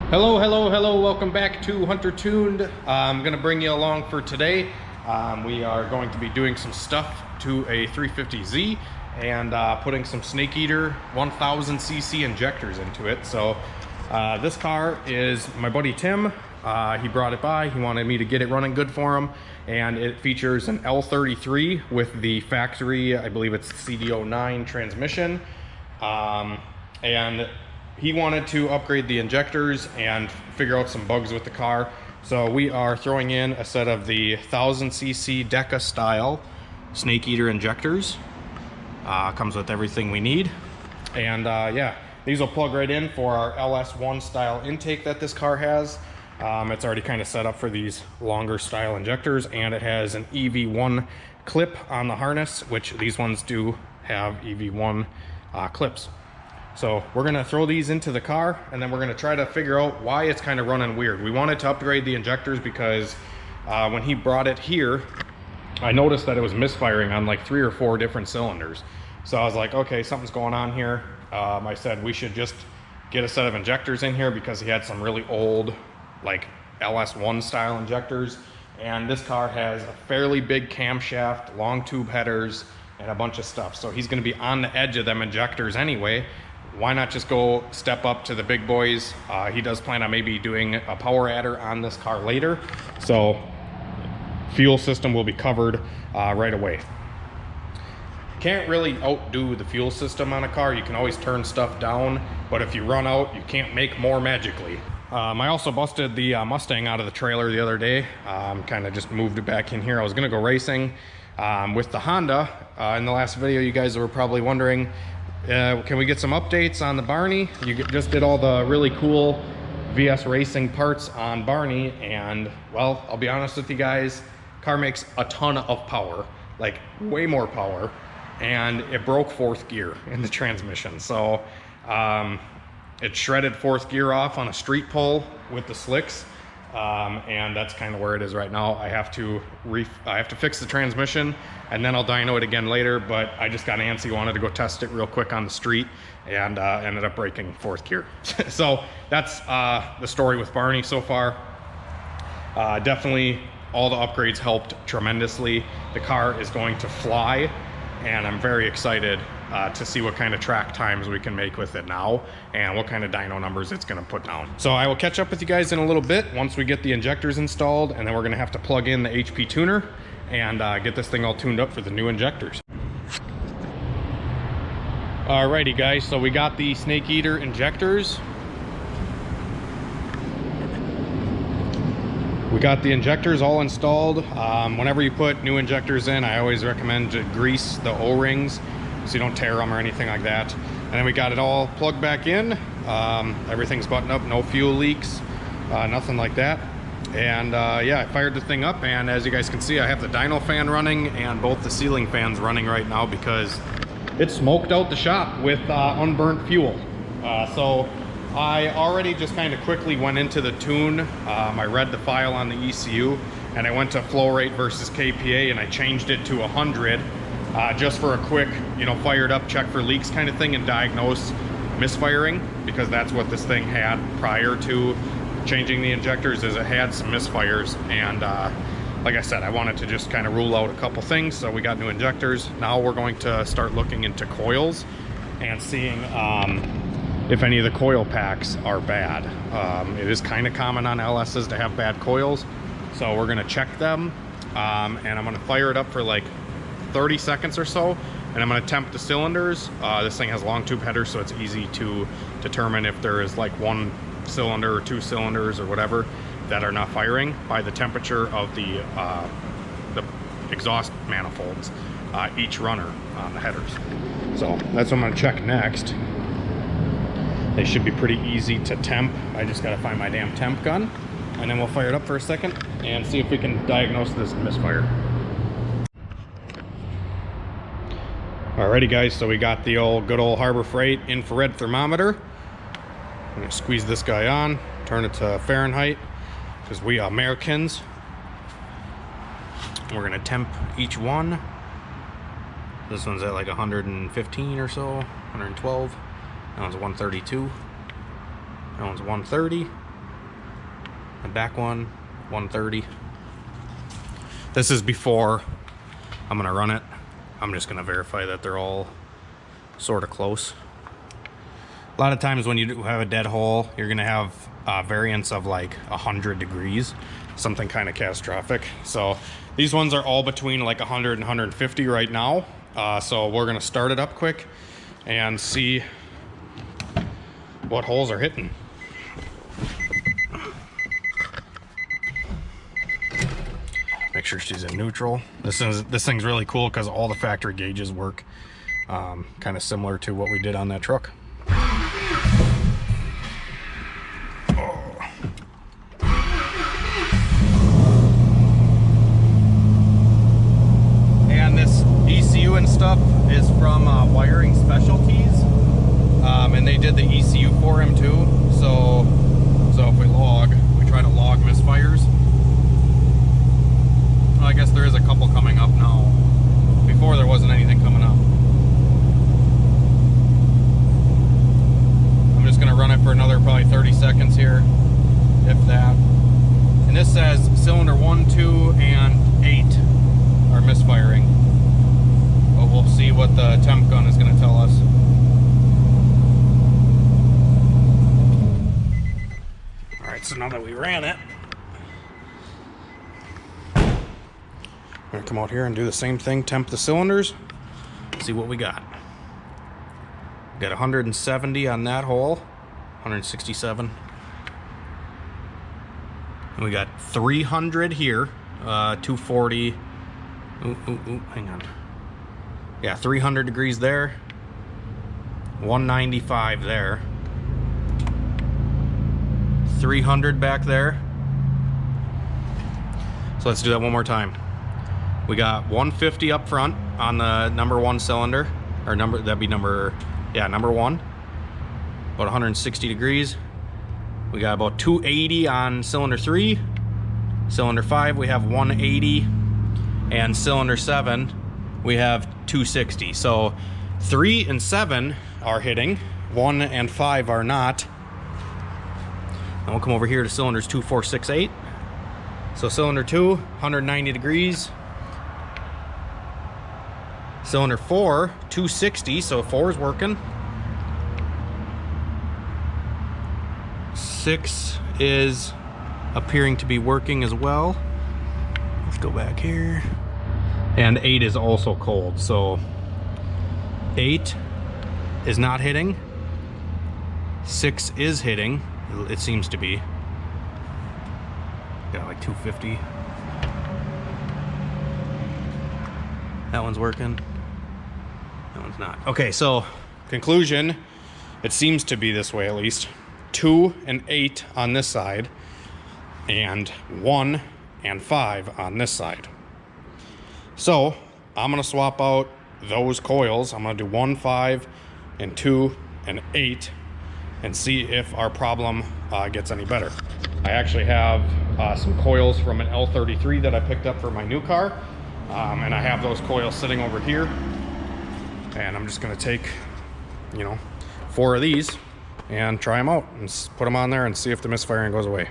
Hello, welcome back to Hunter Tuned. I'm gonna bring you along for today. We are going to be doing some stuff to a 350Z and putting some Snake Eater 1000cc injectors into it. So this car is my buddy Tim. He brought it by, he wanted me to get it running good for him, and it features an L33 with the factory, I believe it's CD09 transmission, and he wanted to upgrade the injectors and figure out some bugs with the car. So we are throwing in a set of the 1000cc Deca style Snake Eater injectors. Comes with everything we need. And yeah, these will plug right in for our LS1 style intake that this car has. It's already kind of set up for these longer style injectors, and it has an EV1 clip on the harness, which these ones do have EV1 clips. So we're gonna throw these into the car, and then we're gonna try to figure out why it's kind of running weird. We wanted to upgrade the injectors because when he brought it here, I noticed that it was misfiring on like 3 or 4 different cylinders. So I was like, okay, something's going on here. I said we should just get a set of injectors in here because he had some really old, like LS1 style injectors. And this car has a fairly big camshaft, long tube headers, and a bunch of stuff. So he's gonna be on the edge of them injectors anyway. Why not just go step up to the big boys? He does plan on maybe doing a power adder on this car later. So fuel system will be covered right away. Can't really outdo the fuel system on a car. You can always turn stuff down, but if you run out, you can't make more magically. I also busted the Mustang out of the trailer the other day. Kind of just moved it back in here. I was gonna go racing with the Honda. In the last video, you guys were probably wondering, can we get some updates on the Barney? You just did all the really cool VS Racing parts on Barney, and well, I'll be honest with you guys, car makes a ton of power, like way more power, and it broke 4th gear in the transmission. So it shredded 4th gear off on a street pole with the slicks, and that's kind of where it is right now. I have to fix the transmission, and then I'll dyno it again later, but I just got antsy, wanted to go test it real quick on the street, and ended up breaking 4th gear. So that's the story with Barney so far. Definitely all the upgrades helped tremendously. The car is going to fly, and I'm very excited to see what kind of track times we can make with it now and what kind of dyno numbers it's going to put down. So I will catch up with you guys in a little bit once we get the injectors installed, and then we're going to have to plug in the HP tuner and get this thing all tuned up for the new injectors. Alrighty guys, so we got the Snake Eater injectors. We got the injectors all installed. Whenever you put new injectors in, I always recommend to grease the O-rings so you don't tear them or anything like that. And then we got it all plugged back in. Everything's buttoned up, no fuel leaks, nothing like that. And yeah, I fired the thing up, and as you guys can see, I have the dyno fan running and both the ceiling fans running right now because it smoked out the shop with unburnt fuel. So I already just kind of quickly went into the tune. I read the file on the ECU, and I went to flow rate versus KPA, and I changed it to 100 just for a quick, you know, fired up, check for leaks kind of thing, and diagnose misfiring, because that's what this thing had prior to changing the injectors, is it had some misfires. And like I said, I wanted to just kind of rule out a couple things, so we got new injectors. Now we're going to start looking into coils and seeing if any of the coil packs are bad. It is kind of common on LS's to have bad coils, so we're going to check them, and I'm going to fire it up for like 30 seconds or so, and I'm going to temp the cylinders. This thing has long tube headers, so it's easy to determine if there is like 1 cylinder or 2 cylinders or whatever that are not firing by the temperature of the exhaust manifolds, each runner on the headers. So that's what I'm going to check next. They should be pretty easy to temp. I just got to find my damn temp gun, and then we'll fire it up for a second and see if we can diagnose this misfire. Alrighty guys, so we got the good old Harbor Freight infrared thermometer. I'm gonna squeeze this guy on, turn it to Fahrenheit, because we are Americans. We're gonna temp each one. This one's at like 115 or so, 112. That one's 132. That one's 130. The back one, 130. This is before I'm gonna run it. I'm just gonna verify that they're all sort of close. A lot of times when you have a dead hole, you're gonna have variance of like 100 degrees, something kind of catastrophic. So these ones are all between like 100 and 150 right now. So we're gonna start it up quick and see what holes are hitting. Make sure she's in neutral. This thing's really cool because all the factory gauges work kind of similar to what we did on that truck. And this ECU and stuff is from Wiring Specialties, and they did the ECU for him too. So if we log, we try to log misfires. I guess there is a couple coming up now. Before there wasn't anything coming up. I'm just gonna run it for another probably 30 seconds here, if that. And this says cylinder 1, 2, and 8 are misfiring. But we'll see what the temp gun is gonna tell us. All right, so now that we ran it, I'm gonna come out here and do the same thing, temp the cylinders, see what we got. We got 170 on that hole, 167. And we got 300 here, 240. Hang on. Yeah, 300 degrees there, 195 there, 300 back there. So let's do that one more time. We got 150 up front on the number 1 cylinder, or that'd be number 1, about 160 degrees. We got about 280 on cylinder 3. Cylinder 5, we have 180, and cylinder 7, we have 260. So 3 and 7 are hitting, 1 and 5 are not. And we'll come over here to cylinders 2, 4, 6, 8. So cylinder 2, 190 degrees. Cylinder 4, 260, so 4 is working. 6 is appearing to be working as well. Let's go back here. And 8 is also cold, so 8 is not hitting. 6 is hitting, it seems to be. Got like 250. That one's working. That one's not. Okay, so conclusion, it seems to be this way at least. 2 and 8 on this side, and 1 and 5 on this side. So I'm gonna swap out those coils. I'm gonna do 1, 5, and 2, and 8, and see if our problem gets any better. I actually have some coils from an L33 that I picked up for my new car, and I have those coils sitting over here. And I'm just gonna take, 4 of these and try them out and put them on there and see if the misfiring goes away.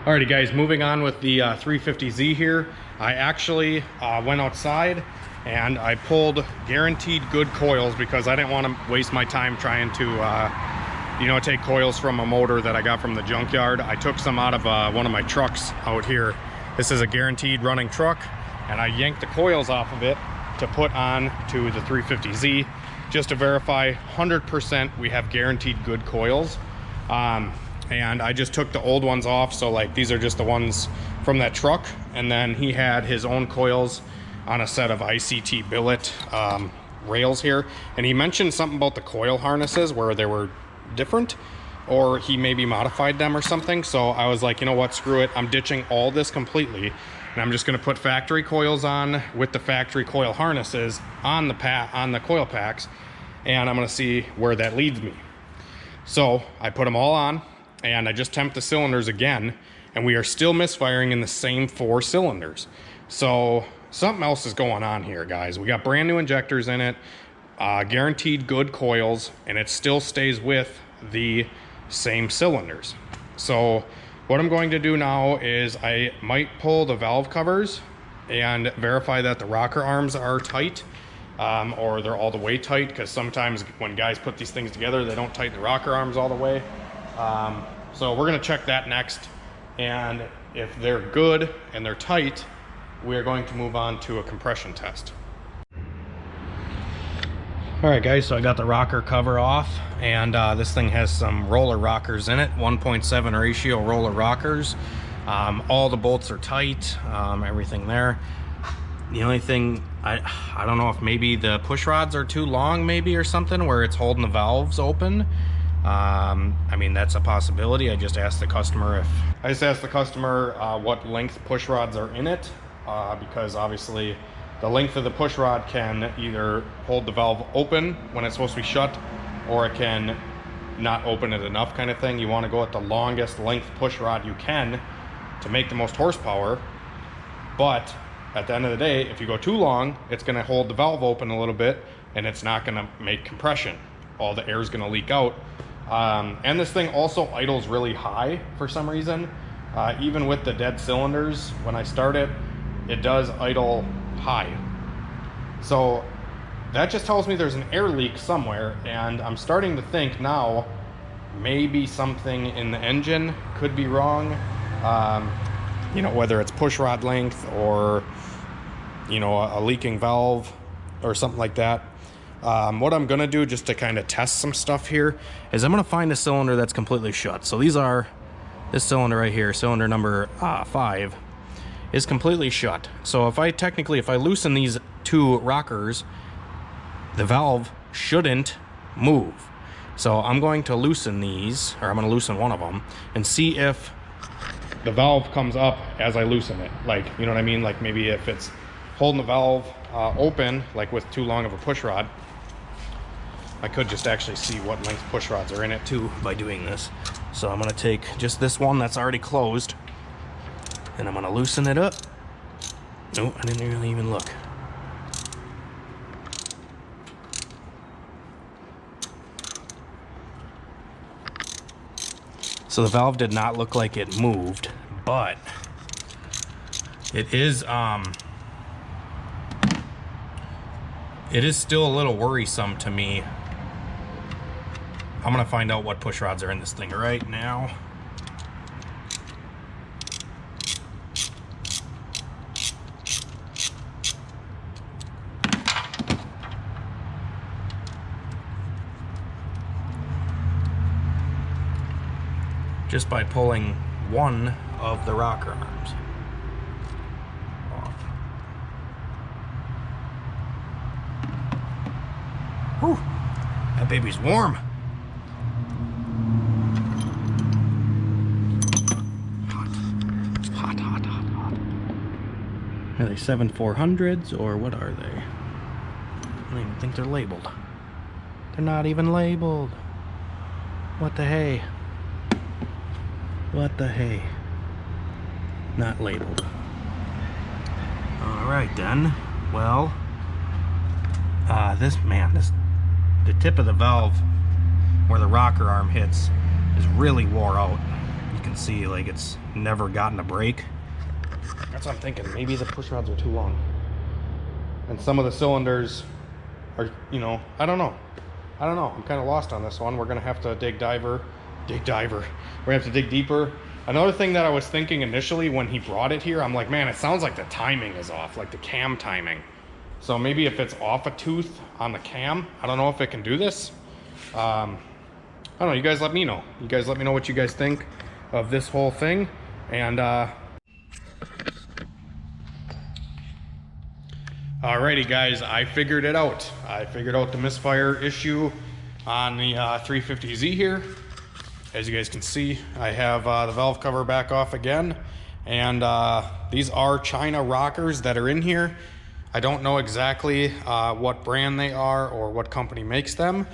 Alrighty guys, moving on with the 350Z here. I actually went outside and I pulled guaranteed good coils because I didn't want to waste my time trying to take coils from a motor that I got from the junkyard. I took some out of one of my trucks out here. This is a guaranteed running truck, and I yanked the coils off of it to put on to the 350Z just to verify 100% we have guaranteed good coils. And I just took the old ones off, so like these are just the ones from that truck, and then he had his own coils on a set of ICT billet rails here, and he mentioned something about the coil harnesses where they were different, or he maybe modified them or something. So I was like, you know what, screw it, I'm ditching all this completely, and I'm just going to put factory coils on with the factory coil harnesses on the coil packs, and I'm going to see where that leads me. So I put them all on, and I just temped the cylinders again, and we are still misfiring in the same 4 cylinders. So something else is going on here, guys. We got brand new injectors in it, guaranteed good coils, and it still stays with the same cylinders. So what I'm going to do now is I might pull the valve covers and verify that the rocker arms are tight, or they're all the way tight, because sometimes when guys put these things together, they don't tighten the rocker arms all the way. So we're gonna check that next, and if they're good and they're tight, we're going to move on to a compression test. All right guys, so I got the rocker cover off, and this thing has some roller rockers in it, 1.7 ratio roller rockers. All the bolts are tight, everything there. The only thing, I don't know if maybe the push rods are too long maybe or something, where it's holding the valves open. I mean, that's a possibility. I just asked the customer what length push rods are in it, because obviously the length of the push rod can either hold the valve open when it's supposed to be shut, or it can not open it enough, kind of thing. You want to go at the longest length push rod you can to make the most horsepower. But at the end of the day, if you go too long, it's going to hold the valve open a little bit, and it's not going to make compression. All the air is going to leak out. And this thing also idles really high for some reason. Even with the dead cylinders, when I start it, it does idle high. So that just tells me there's an air leak somewhere, and I'm starting to think now maybe something in the engine could be wrong. You know, whether it's push rod length or, you know, a leaking valve or something like that. What I'm gonna do, just to kind of test some stuff here, is I'm gonna find a cylinder that's completely shut. So this cylinder right here, cylinder number 5, is completely shut. So if I loosen these two rockers, the valve shouldn't move. So I'm going to loosen these, or I'm going to loosen one of them, and see if the valve comes up as I loosen it. Like, you know what I mean? Like maybe if it's holding the valve open, like with too long of a push rod. I could just actually see what length push rods are in it too by doing this. So I'm going to take just this one that's already closed, and I'm going to loosen it up. Nope, I didn't really even look. So the valve did not look like it moved, but it is still a little worrisome to me. I'm gonna find out what push rods are in this thing right now. Just by pulling one of the rocker arms off. Whew, that baby's warm. Hot. Are they 7400s or what are they? I don't even think they're labeled. They're not even labeled. What the hey? What the hey? Not labeled. Alright then. Well, the tip of the valve where the rocker arm hits is really wore out. You can see like it's never gotten a break. That's what I'm thinking. Maybe the push rods are too long. And some of the cylinders are, you know, I don't know. I'm kind of lost on this one. We're going to have to dig diver. We're gonna have to dig deeper. Another thing that I was thinking initially when he brought it here, I'm like, man, it sounds like the timing is off, like the cam timing. So maybe if it's off a tooth on the cam, I don't know if it can do this. I don't know, you guys let me know. You guys let me know what you guys think of this whole thing. And alrighty guys, I figured it out. I figured out the misfire issue on the 350Z here. As you guys can see, I have the valve cover back off again, and these are China rockers that are in here. I don't know exactly what brand they are or what company makes them,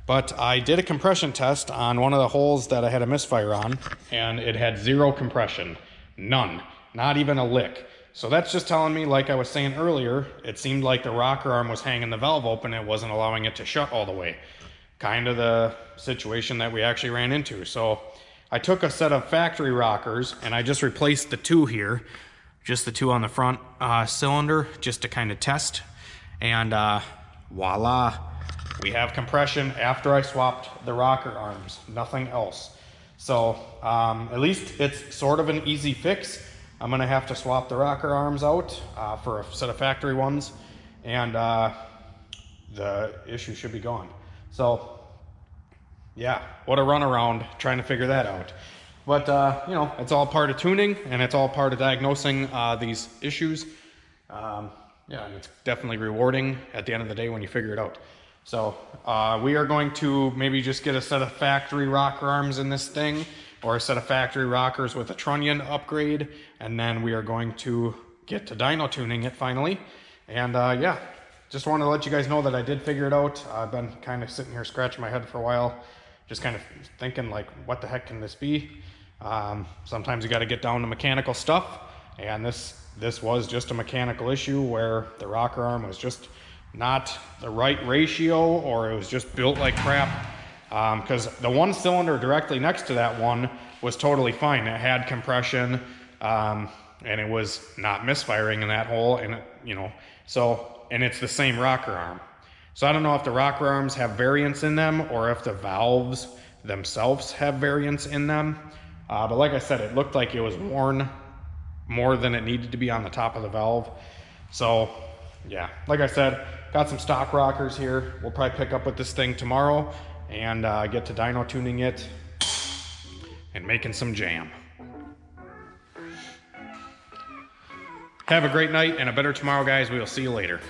but I did a compression test on one of the holes that I had a misfire on, and it had zero compression. None. Not even a lick. So that's just telling me, like I was saying earlier, it seemed like the rocker arm was hanging the valve open. It wasn't allowing it to shut all the way. kind of the situation that we actually ran into. So I took a set of factory rockers and I just replaced the two here, just the two on the front cylinder, just to kind of test. And voila, we have compression after I swapped the rocker arms, nothing else. So at least it's sort of an easy fix. I'm gonna have to swap the rocker arms out for a set of factory ones, and the issue should be gone. So yeah, what a runaround trying to figure that out. But you know, it's all part of tuning, and it's all part of diagnosing these issues. Yeah, and it's definitely rewarding at the end of the day when you figure it out. So we are going to maybe just get a set of factory rocker arms in this thing, or a set of factory rockers with a trunnion upgrade, and then we are going to get to dyno tuning it finally. And yeah, just wanted to let you guys know that I did figure it out. I've been kind of sitting here scratching my head for a while, just kind of thinking like, what the heck can this be? Sometimes you got to get down to mechanical stuff, and this was just a mechanical issue where the rocker arm was just not the right ratio, or it was just built like crap. Because the one cylinder directly next to that one was totally fine. It had compression, and it was not misfiring in that hole, and it, you know, so, and it's the same rocker arm. So I don't know if the rocker arms have variance in them, or if the valves themselves have variance in them. But like I said, it looked like it was worn more than it needed to be on the top of the valve. So yeah, like I said, got some stock rockers here. We'll probably pick up with this thing tomorrow and get to dyno tuning it and making some jam. Have a great night and a better tomorrow, guys. We will see you later.